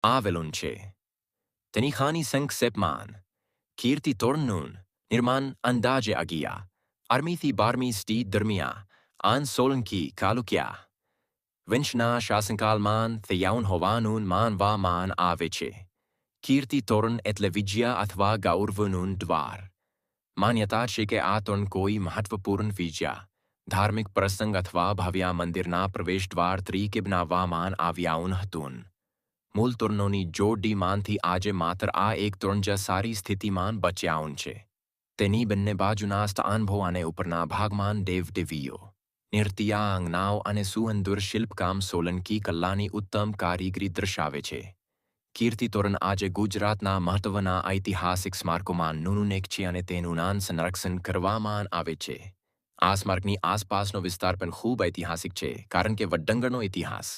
આવેલું છે. તેની ખાની સંક્ષેપમાં કીર્તિ તોરણનું નિર્માણ અંદાજે 11મી થી 12મી સદી દરમિયાન આન સોલંકી ચાલુક્ય વંશના શાસનકાળમાં થયું હોવાનું માનવામાં આવે છે. કીર્તિ તોરણ એટલે વિજય અથવા ગૌરવનું દ્વાર. માન્યતા છે કે આ તોરણ કોઈ મહત્વપૂર્ણ વિજય, ધાર્મિક પ્રસંગ અથવા ભવ્ય મંદિરના પ્રવેશદ્વાર તરીકે બનાવવામાં આવ્યું હતું. મૂળ તોરણોની જોડીમાંથી આજે માત્ર આ એક તોરણ જ સારી સ્થિતિમાં બચ્યું છે. તેની બંને બાજુના સ્થાનભો અને ઉપરના ભાગમાં દેવદેવીઓ, નૃત્યાંગનાઓ અને સુંદર શિલ્પકામ સોલંકી કલાની ઉત્તમ કારીગરી દર્શાવે છે. કીર્તિ તોરણ આજે ગુજરાતના મહત્વના ઐતિહાસિક સ્મારકોમાંનું એક છે અને તેનું સંરક્ષણ કરવામાં આવે છે. આ સ્મારકની આસપાસનો વિસ્તાર પણ ખૂબ ઐતિહાસિક છે કારણ કે વડનગરનો ઇતિહાસ